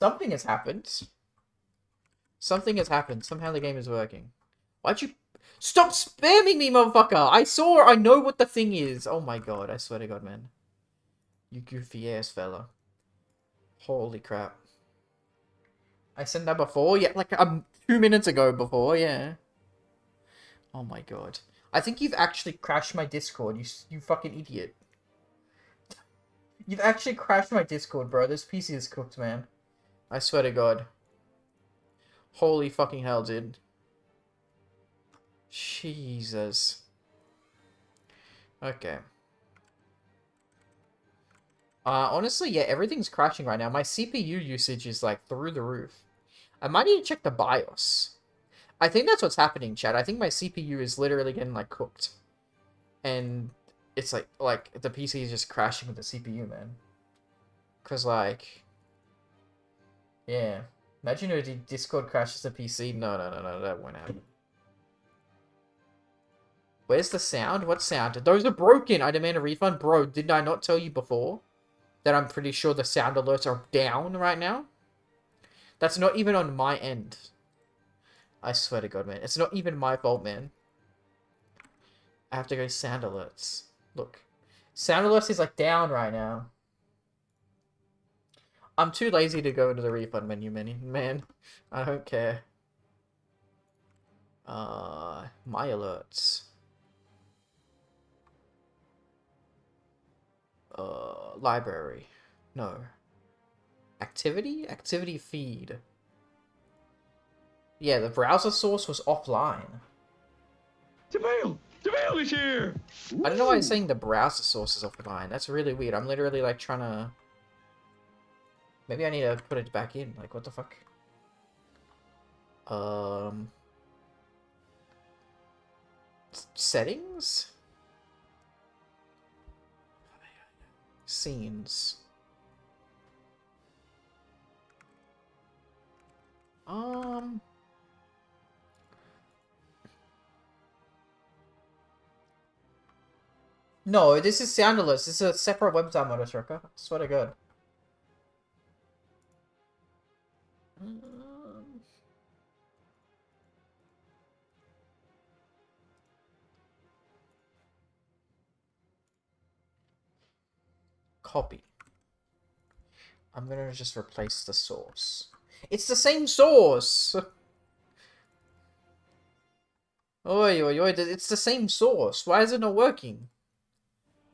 something has happened. Something has happened. Somehow the game is working. Why'd you... Stop spamming me, motherfucker! I know what the thing is. Oh my god, I swear to god, man. You goofy ass fella. Holy crap. I said that before? Yeah, like 2 minutes ago before, yeah. Oh my god. I think you've actually crashed my Discord, you fucking idiot. You've actually crashed my Discord, bro. This PC is cooked, man. I swear to god. Holy fucking hell, dude. Jesus. Okay. Honestly, yeah, everything's crashing right now. My CPU usage is, like, through the roof. I might need to check the BIOS. I think that's what's happening, chat. I think my CPU is literally getting, like, cooked. And it's, like, the PC is just crashing with the CPU, man. Because, like... Yeah. Imagine if Discord crashes the PC. No, that won't happen. Where's the sound? What sound? Those are broken! I demand a refund. Bro, did I not tell you before that I'm pretty sure the sound alerts are down right now? That's not even on my end. I swear to god, man. It's not even my fault, man. I have to go sound alerts. Look. Sound alerts is, like, down right now. I'm too lazy to go into the refund menu, man. I don't care. My alerts. Library. No. Activity? Activity feed. Yeah, the browser source was offline. Jamil! Jamil is here! I don't know why it's saying the browser source is offline. That's really weird. I'm literally, like, trying to... Maybe I need to put it back in. Like, what the fuck? Settings? Scenes. No, this is soundless. This is a separate website mode, Shurka. I swear to god. Copy. I'm gonna just replace the source. It's the same source! Oi, oi, oi, it's the same source. Why is it not working?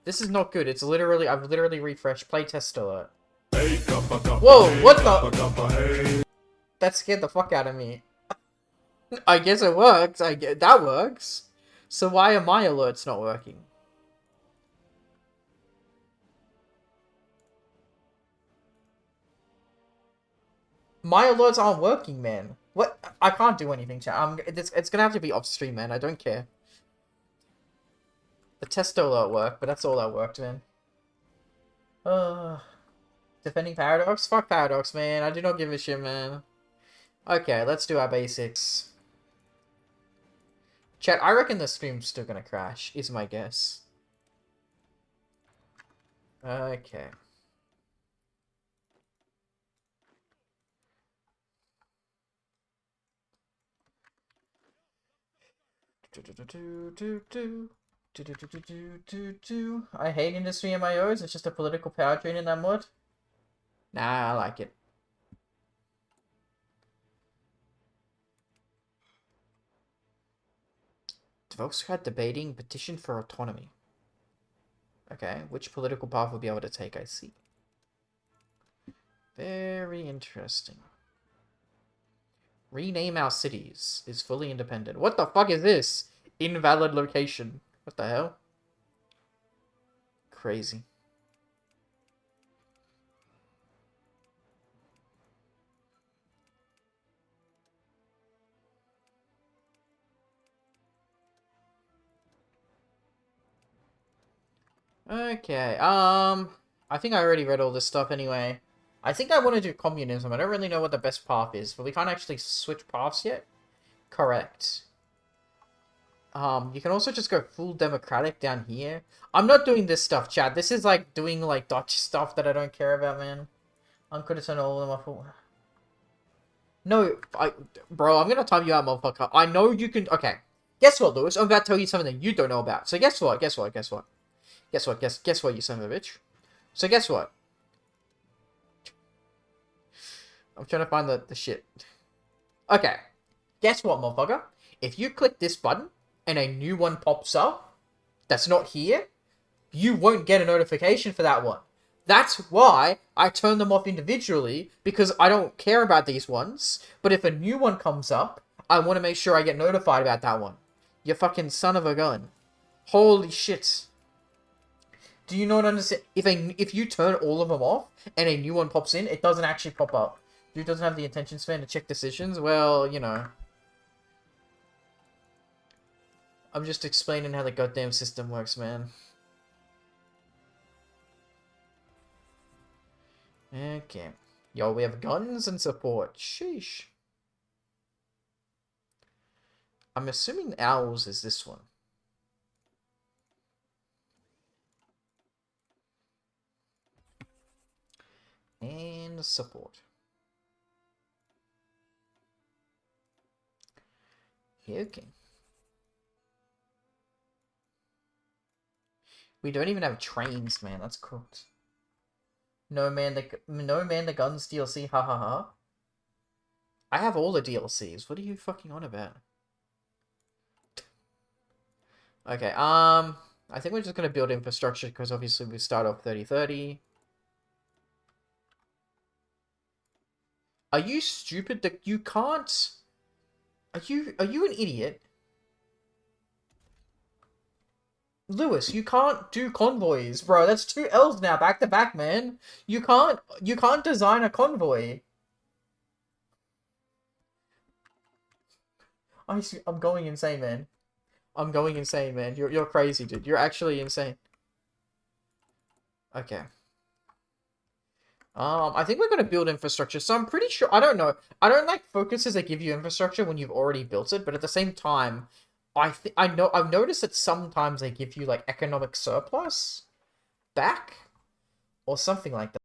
This is not good. It's literally, I've literally refreshed playtest alert. Whoa, what the? That scared the fuck out of me. I guess it works. That works. So why are my alerts not working? My alerts aren't working, man. What? I can't do anything, chat. It's gonna have to be off stream, man. I don't care. The test alert worked, but that's all that worked, man. Defending Paradox? Fuck Paradox, man. I do not give a shit, man. Okay, let's do our basics. Chat, I reckon the stream's still gonna crash, is my guess. Okay. I hate industry MIOs. It's just a political powertrain in that mod. Nah, I like it. Volkswagen debating petition for autonomy. Okay, which political path will be able to take, I see. Very interesting. Rename our cities is fully independent. What the fuck is this? Invalid location. What the hell? Crazy. Okay, I think I already read all this stuff anyway. I think I want to do communism. I don't really know what the best path is, but we can't actually switch paths yet. Correct. You can also just go full democratic down here. I'm not doing this stuff, Chad. This is like doing like Dutch stuff that I don't care about, man. I'm gonna turn all of them off. No, bro, I'm gonna time you out, motherfucker. I know you can. Okay, guess what, Lewis? I'm about to tell you something that you don't know about. So guess what? Guess what? Guess what? Guess what? Guess what, you son of a bitch. So guess what? I'm trying to find the shit. Okay, guess what, motherfucker? If you click this button and a new one pops up that's not here, you won't get a notification for that one. That's why I turn them off individually, because I don't care about these ones. But if a new one comes up, I want to make sure I get notified about that one. You fucking son of a gun. Holy shit. Do you not understand? If you turn all of them off and a new one pops in, it doesn't actually pop up. Dude doesn't have the attention span to check decisions. Well, you know. I'm just explaining how the goddamn system works, man. Okay. Yo, we have guns and support. Sheesh. I'm assuming owls is this one. And support. Okay. We don't even have trains, man. That's cooked. No man, the guns DLC. Ha ha ha. I have all the DLCs. What are you fucking on about? Okay. I think we're just gonna build infrastructure because obviously we start off 30-30. Are you stupid that you can't? Are you an idiot? Lewis, you can't do convoys, bro. That's 2 L's now, back to back, man. You can't design a convoy. I'm going insane, man. I'm going insane, man. You're crazy, dude. You're actually insane. Okay. I think we're gonna build infrastructure, so I'm pretty sure. I don't know. I don't like focuses that give you infrastructure when you've already built it, but at the same time, I've noticed that sometimes they give you like economic surplus back or something like that.